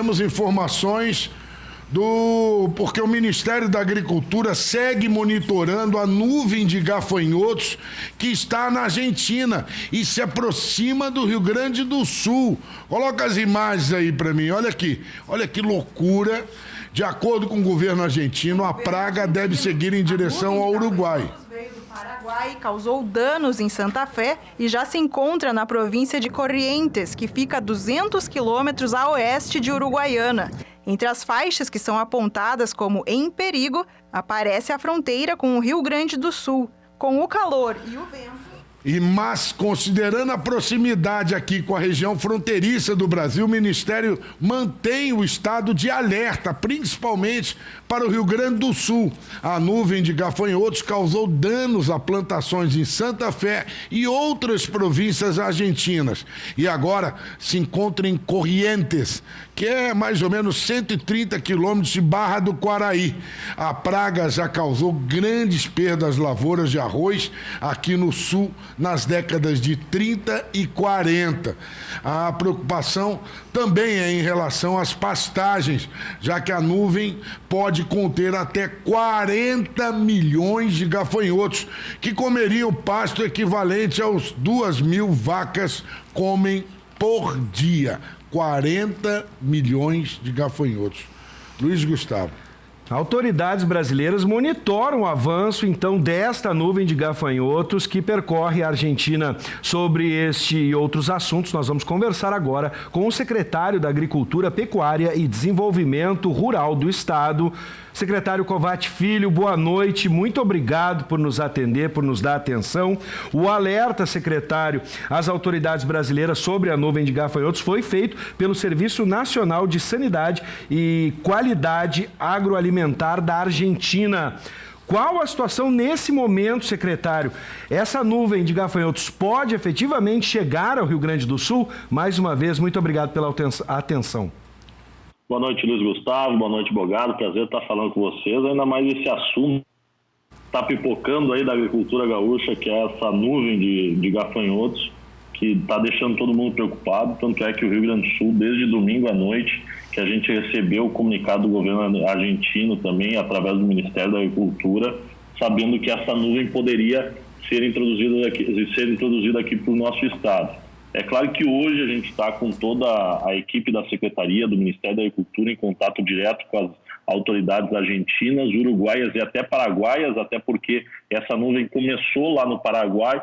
temos informações porque o Ministério da Agricultura segue monitorando a nuvem de gafanhotos que está na Argentina e se aproxima do Rio Grande do Sul. Coloca as imagens aí para mim, olha aqui, olha que loucura. De acordo com o governo argentino, a praga deve seguir em direção ao Uruguai. Paraguai causou danos em Santa Fé e já se encontra na província de Corrientes, que fica a 200 quilômetros a oeste de Uruguaiana. Entre as faixas que são apontadas como em perigo, aparece a fronteira com o Rio Grande do Sul. Com o calor e o vento... Mas, considerando a proximidade aqui com a região fronteiriça do Brasil, o Ministério mantém o estado de alerta, principalmente para o Rio Grande do Sul. A nuvem de gafanhotos causou danos a plantações em Santa Fé e outras províncias argentinas. E agora se encontra em Corrientes, que é mais ou menos 130 quilômetros de Barra do Quaraí. A praga já causou grandes perdas às lavouras de arroz aqui no sul, nas décadas de 30 e 40. A preocupação também é em relação às pastagens, já que a nuvem pode conter até 40 milhões de gafanhotos, que comeriam pasto equivalente aos 2.000 vacas comem por dia. 40 milhões de gafanhotos. Luiz Gustavo. Autoridades brasileiras monitoram o avanço, então, desta nuvem de gafanhotos que percorre a Argentina. Sobre este e outros assuntos, nós vamos conversar agora com o secretário da Agricultura, Pecuária e Desenvolvimento Rural do Estado, secretário Covatti Filho. Boa noite, muito obrigado por nos atender, por nos dar atenção. O alerta, secretário, às autoridades brasileiras sobre a nuvem de gafanhotos foi feito pelo Serviço Nacional de Sanidade e Qualidade Agroalimentar da Argentina. Qual a situação nesse momento, secretário? Essa nuvem de gafanhotos pode efetivamente chegar ao Rio Grande do Sul? Mais uma vez, muito obrigado pela atenção. Boa noite, Luiz Gustavo. Boa noite, Bogado. Prazer estar falando com vocês. Ainda mais esse assunto está pipocando aí da agricultura gaúcha, que é essa nuvem de gafanhotos que está deixando todo mundo preocupado. Tanto é que o Rio Grande do Sul, desde domingo à noite, que a gente recebeu o comunicado do governo argentino também, através do Ministério da Agricultura, sabendo que essa nuvem poderia ser introduzida aqui para o nosso estado. É claro que hoje a gente está com toda a equipe da Secretaria do Ministério da Agricultura em contato direto com as autoridades argentinas, uruguaias e até paraguaias, até porque essa nuvem começou lá no Paraguai,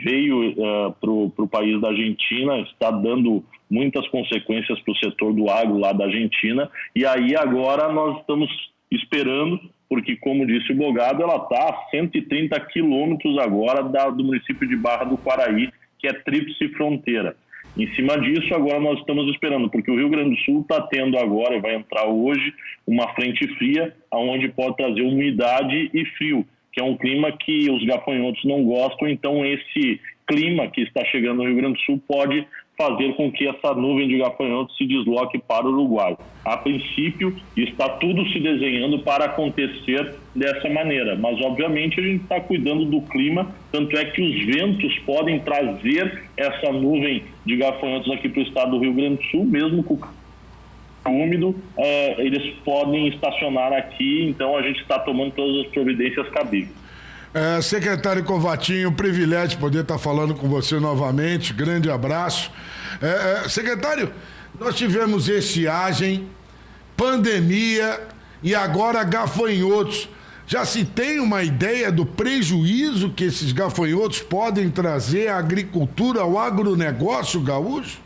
veio para o país da Argentina, está dando muitas consequências para o setor do agro lá da Argentina, e aí agora nós estamos esperando, porque como disse o Bogado, ela está a 130 quilômetros agora do município de Barra do Quaraí, que é tríplice fronteira. Em cima disso, agora nós estamos esperando, porque o Rio Grande do Sul está tendo agora, e vai entrar hoje, uma frente fria, onde pode trazer umidade e frio, que é um clima que os gafanhotos não gostam, então esse clima que está chegando no Rio Grande do Sul pode fazer com que essa nuvem de gafanhotos se desloque para o Uruguai. A princípio, está tudo se desenhando para acontecer dessa maneira, mas obviamente a gente está cuidando do clima, tanto é que os ventos podem trazer essa nuvem de gafanhotos aqui para o estado do Rio Grande do Sul, mesmo com o úmido, eles podem estacionar aqui, então a gente está tomando todas as providências cabíveis. Secretário Covatinho, privilégio de poder estar falando com você novamente, grande abraço. Secretário, nós tivemos estiagem, pandemia e agora gafanhotos. Já se tem uma ideia do prejuízo que esses gafanhotos podem trazer à agricultura, ao agronegócio gaúcho?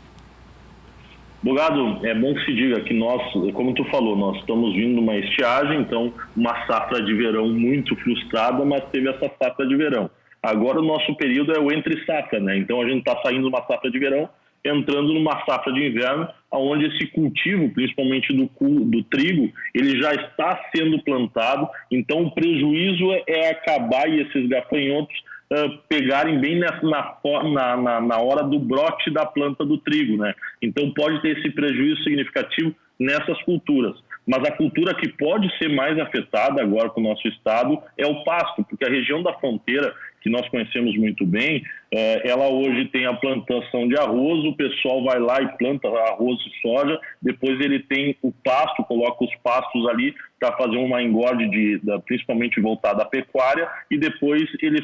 Bogado, é bom que se diga que nós, como tu falou, nós estamos vindo uma estiagem, então uma safra de verão muito frustrada, mas teve essa safra de verão. Agora o nosso período é o entre safra, né? Então a gente está saindo de uma safra de verão, entrando numa safra de inverno, onde esse cultivo, principalmente do trigo, ele já está sendo plantado, então o prejuízo é acabar e esses gafanhotos pegarem bem na hora do brote da planta do trigo, né? Então pode ter esse prejuízo significativo nessas culturas. Mas a cultura que pode ser mais afetada agora com o nosso estado é o pasto, porque a região da fronteira, que nós conhecemos muito bem, ela hoje tem a plantação de arroz, o pessoal vai lá e planta arroz e soja, depois ele tem o pasto, coloca os pastos ali para fazer uma engorde principalmente voltada à pecuária, e depois ele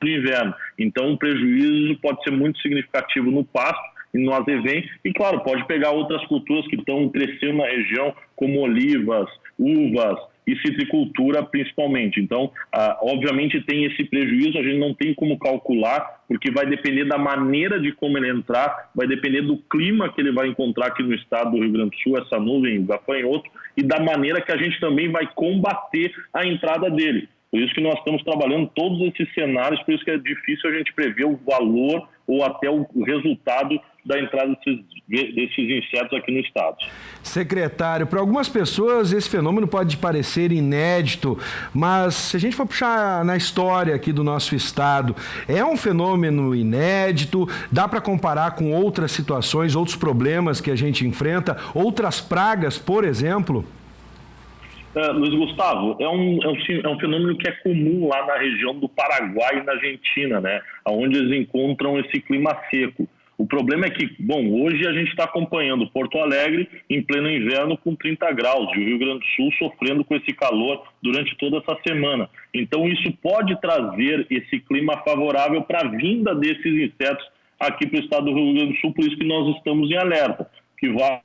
no inverno. Então o prejuízo pode ser muito significativo no pasto e no azevém, e claro, pode pegar outras culturas que estão crescendo na região, como olivas, uvas e citricultura principalmente. Então, obviamente tem esse prejuízo, a gente não tem como calcular, porque vai depender da maneira de como ele entrar, vai depender do clima que ele vai encontrar aqui no estado do Rio Grande do Sul, essa nuvem, o gafanhoto, e da maneira que a gente também vai combater a entrada dele. Por isso que nós estamos trabalhando todos esses cenários, por isso que é difícil a gente prever o valor ou até o resultado da entrada desses insetos aqui no estado. Secretário, para algumas pessoas esse fenômeno pode parecer inédito, mas se a gente for puxar na história aqui do nosso estado, é um fenômeno inédito, dá para comparar com outras situações, outros problemas que a gente enfrenta, outras pragas, por exemplo? Luiz Gustavo, é um fenômeno que é comum lá na região do Paraguai e na Argentina, né? Onde eles encontram esse clima seco. O problema é que, hoje a gente está acompanhando Porto Alegre em pleno inverno com 30 graus e o Rio Grande do Sul sofrendo com esse calor durante toda essa semana. Então isso pode trazer esse clima favorável para a vinda desses insetos aqui para o estado do Rio Grande do Sul, por isso que nós estamos em alerta, que vai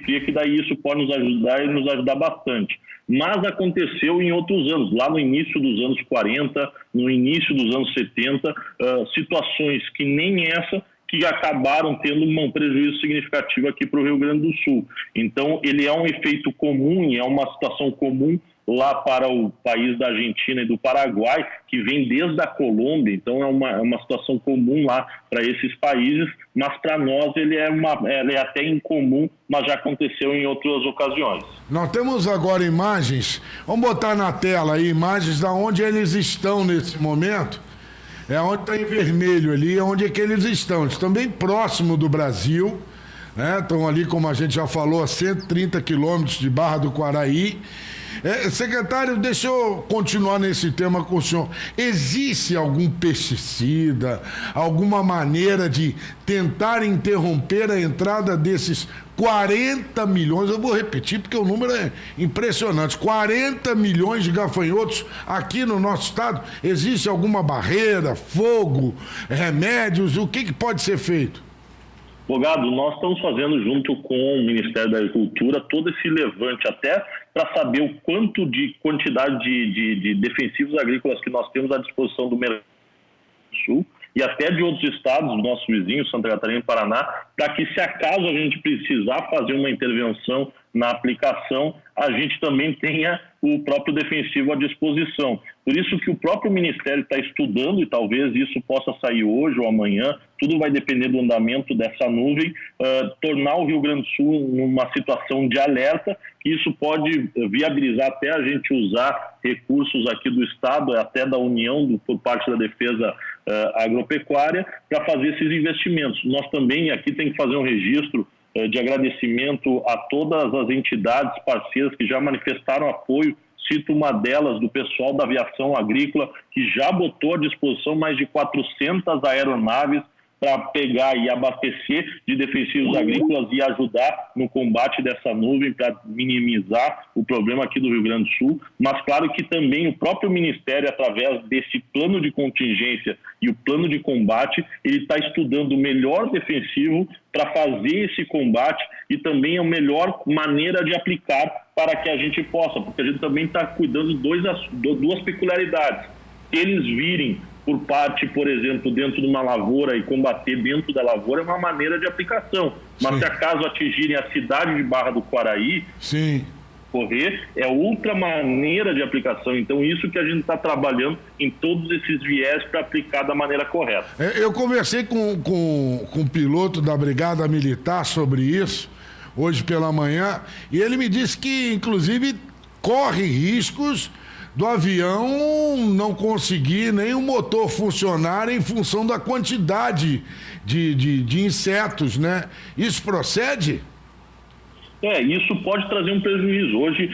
fria, que daí isso pode nos ajudar e nos ajudar bastante. Mas aconteceu em outros anos, lá no início dos anos 40, no início dos anos 70, situações que nem essa, que acabaram tendo um prejuízo significativo aqui para o Rio Grande do Sul. Então, ele é um efeito comum e é uma situação comum lá para o país da Argentina e do Paraguai, que vem desde a Colômbia, então é uma situação comum lá para esses países, mas para nós ele é até incomum, mas já aconteceu em outras ocasiões. Nós temos agora imagens, vamos botar na tela aí imagens de onde eles estão nesse momento, onde está em vermelho ali, onde é que eles estão bem próximo do Brasil, né? Estão ali, como a gente já falou, a 130 quilômetros de Barra do Quaraí. Secretário, deixa eu continuar nesse tema com o senhor. Existe algum pesticida, alguma maneira de tentar interromper a entrada desses 40 milhões, eu vou repetir porque o número é impressionante, 40 milhões de gafanhotos aqui no nosso estado? Existe alguma barreira, fogo, remédios, o que pode ser feito? Advogado, nós estamos fazendo junto com o Ministério da Agricultura todo esse levante até para saber o quanto de quantidade de defensivos agrícolas que nós temos à disposição do Mercosul Sul e até de outros estados, nossos vizinhos, Santa Catarina e Paraná, para que se acaso a gente precisar fazer uma intervenção na aplicação, a gente também tenha o próprio defensivo à disposição. Por isso que o próprio Ministério está estudando, e talvez isso possa sair hoje ou amanhã, tudo vai depender do andamento dessa nuvem, tornar o Rio Grande do Sul numa situação de alerta, que isso pode viabilizar até a gente usar recursos aqui do Estado, até da União, por parte da Defesa Agropecuária, para fazer esses investimentos. Nós também aqui tem que fazer um registro de agradecimento a todas as entidades parceiras que já manifestaram apoio. Cito uma delas, do pessoal da aviação agrícola, que já botou à disposição mais de 400 aeronaves para pegar e abastecer de defensivos agrícolas e ajudar no combate dessa nuvem para minimizar o problema aqui do Rio Grande do Sul. Mas claro que também o próprio Ministério, através desse plano de contingência e o plano de combate, ele está estudando o melhor defensivo para fazer esse combate e também a melhor maneira de aplicar para que a gente possa, porque a gente também está cuidando de duas peculiaridades. Eles virem por parte, por exemplo, dentro de uma lavoura e combater dentro da lavoura é uma maneira de aplicação. Mas se acaso atingirem a cidade de Barra do Quaraí, correr, é outra maneira de aplicação. Então, isso que a gente está trabalhando em todos esses viés para aplicar da maneira correta. Eu conversei com o piloto da Brigada Militar sobre isso, hoje pela manhã, e ele me disse que, inclusive, corre riscos do avião não conseguir nem o motor funcionar em função da quantidade de insetos, né? Isso procede? Isso pode trazer um prejuízo. Hoje,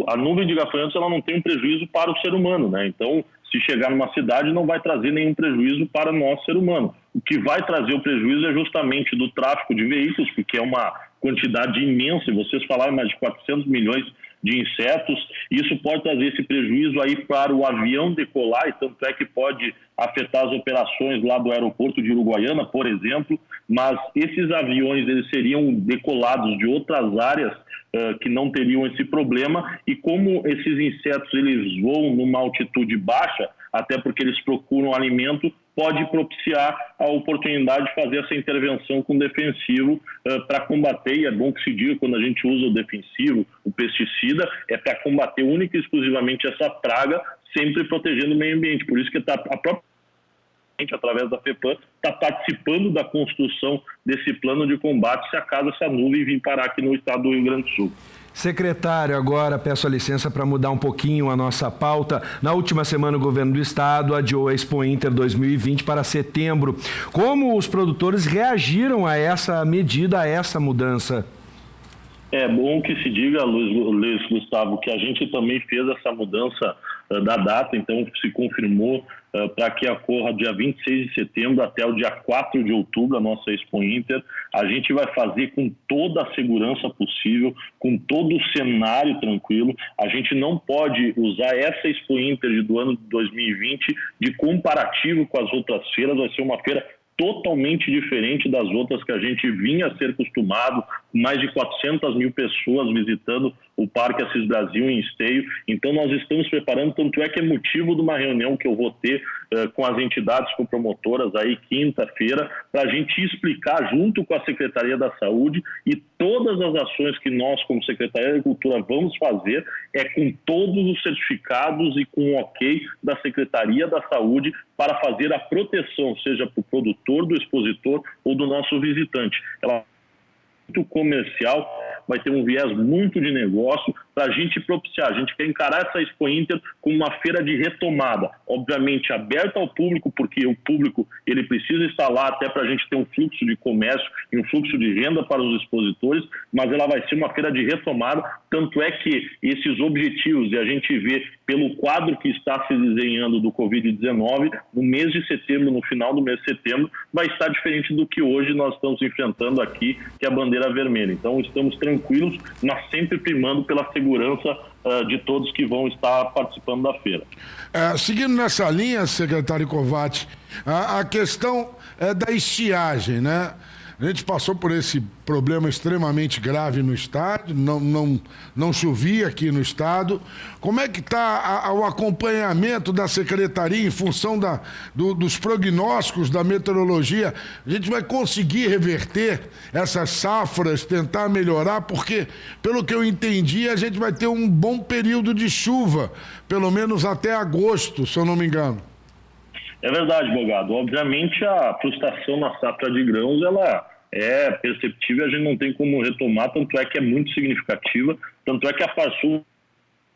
a nuvem de gafanhotos ela não tem um prejuízo para o ser humano, né? Então, se chegar numa cidade, não vai trazer nenhum prejuízo para nós, ser humano. O que vai trazer o prejuízo é justamente do tráfego de veículos, porque é uma quantidade imensa, vocês falaram mais de 400 milhões de insetos, isso pode trazer esse prejuízo aí para o avião decolar, e tanto é que pode afetar as operações lá do aeroporto de Uruguaiana, por exemplo, mas esses aviões eles seriam decolados de outras áreas que não teriam esse problema, e como esses insetos eles voam numa altitude baixa, até porque eles procuram alimento, pode propiciar a oportunidade de fazer essa intervenção com defensivo para combater, e é bom que se diga quando a gente usa o defensivo, o pesticida, é para combater única e exclusivamente essa praga, sempre protegendo o meio ambiente. Por isso que a própria através da FEPAM, está participando da construção desse plano de combate se acaso essa nuvem vir parar aqui no estado do Rio Grande do Sul. Secretário, agora peço a licença para mudar um pouquinho a nossa pauta. Na última semana, o governo do estado adiou a Expo Inter 2020 para setembro. Como os produtores reagiram a essa medida, a essa mudança? É bom que se diga, Luiz Gustavo, que a gente também fez essa mudança da data, então se confirmou para que ocorra dia 26 de setembro até o dia 4 de outubro, a nossa Expo Inter. A gente vai fazer com toda a segurança possível, com todo o cenário tranquilo. A gente não pode usar essa Expo Inter do ano de 2020 de comparativo com as outras feiras, vai ser uma feira totalmente diferente das outras que a gente vinha a ser acostumado, com mais de 400 mil pessoas visitando o Parque Assis Brasil em Esteio. Então nós estamos preparando, tanto é que é motivo de uma reunião que eu vou ter com as entidades, com promotoras aí quinta-feira, para a gente explicar junto com a Secretaria da Saúde, e todas as ações que nós como Secretaria da Agricultura vamos fazer é com todos os certificados e com o ok da Secretaria da Saúde para fazer a proteção, seja para o produtor, do expositor ou do nosso visitante. Ela é muito comercial, vai ter um viés muito de negócio para a gente propiciar. A gente quer encarar essa Expo Inter como uma feira de retomada, obviamente aberta ao público, porque o público ele precisa estar lá até para a gente ter um fluxo de comércio e um fluxo de renda para os expositores, mas ela vai ser uma feira de retomada, tanto é que esses objetivos, e a gente vê pelo quadro que está se desenhando do Covid-19, no mês de setembro, no final do mês de setembro, vai estar diferente do que hoje nós estamos enfrentando aqui, que é a bandeira vermelha. Então estamos tranquilos, mas sempre primando pela segurança de todos que vão estar participando da feira. Seguindo nessa linha, secretário Covatti, a questão da estiagem, né? A gente passou por esse problema extremamente grave no estado, não chovia aqui no estado. Como é que está o acompanhamento da secretaria em função dos prognósticos da meteorologia? A gente vai conseguir reverter essas safras, tentar melhorar, porque, pelo que eu entendi, a gente vai ter um bom período de chuva, pelo menos até agosto, se eu não me engano. É verdade, Bogado. Obviamente, a frustração na safra de grãos, ela é perceptível, a gente não tem como retomar, tanto é que é muito significativa, tanto é que a Farsul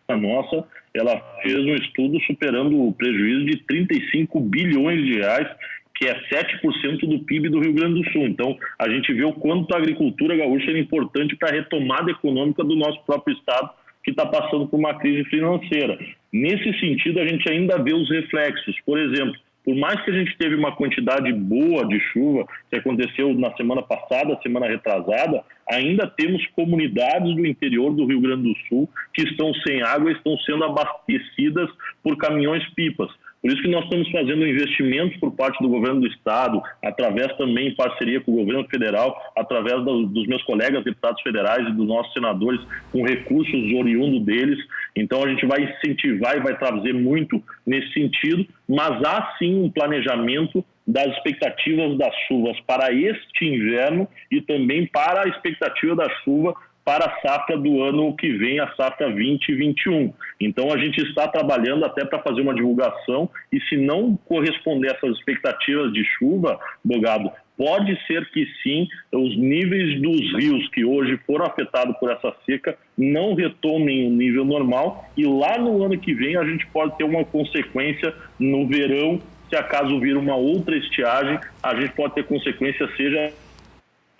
nossa, ela fez um estudo superando o prejuízo de 35 bilhões de reais, que é 7% do PIB do Rio Grande do Sul. Então, a gente vê o quanto a agricultura gaúcha é importante para a retomada econômica do nosso próprio estado, que está passando por uma crise financeira. Nesse sentido, a gente ainda vê os reflexos. Por exemplo, por mais que a gente teve uma quantidade boa de chuva, que aconteceu na semana passada, semana retrasada, ainda temos comunidades do interior do Rio Grande do Sul que estão sem água e estão sendo abastecidas por caminhões-pipas. Por isso que nós estamos fazendo investimentos por parte do governo do estado, através também em parceria com o governo federal, através dos meus colegas deputados federais e dos nossos senadores, com recursos oriundos deles. Então a gente vai incentivar e vai trazer muito nesse sentido, mas há sim um planejamento das expectativas das chuvas para este inverno e também para a expectativa da chuva para a safra do ano que vem, a safra 2021. Então, a gente está trabalhando até para fazer uma divulgação e, se não corresponder a essas expectativas de chuva, Bogado, pode ser que sim, os níveis dos rios que hoje foram afetados por essa seca não retomem o nível normal e lá no ano que vem a gente pode ter uma consequência no verão, se acaso vir uma outra estiagem, a gente pode ter consequência, seja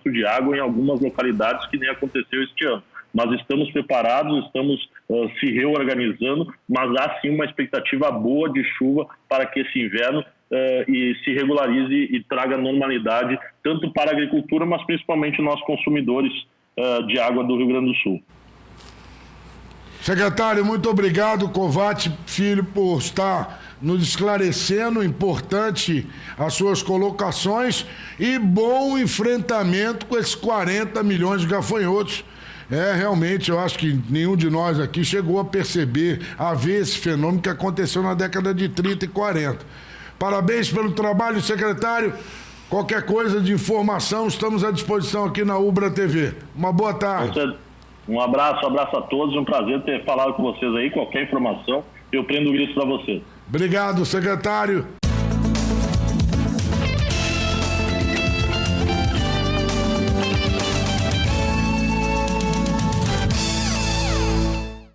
abastecimento de água em algumas localidades, que nem aconteceu este ano. Mas estamos preparados, estamos se reorganizando, mas há sim uma expectativa boa de chuva para que esse inverno e se regularize e traga normalidade, tanto para a agricultura, mas principalmente nós consumidores de água do Rio Grande do Sul. Secretário, muito obrigado, Kovács Filho, por estar nos esclarecendo, importante as suas colocações e bom enfrentamento com esses 40 milhões de gafanhotos. Realmente, eu acho que nenhum de nós aqui chegou a perceber, a ver esse fenômeno que aconteceu na década de 30 e 40. Parabéns pelo trabalho, secretário. Qualquer coisa de informação, estamos à disposição aqui na Ubra TV. Uma boa tarde. Um abraço a todos. Um prazer ter falado com vocês aí. Qualquer informação, eu prendo o grito para vocês. Obrigado, secretário.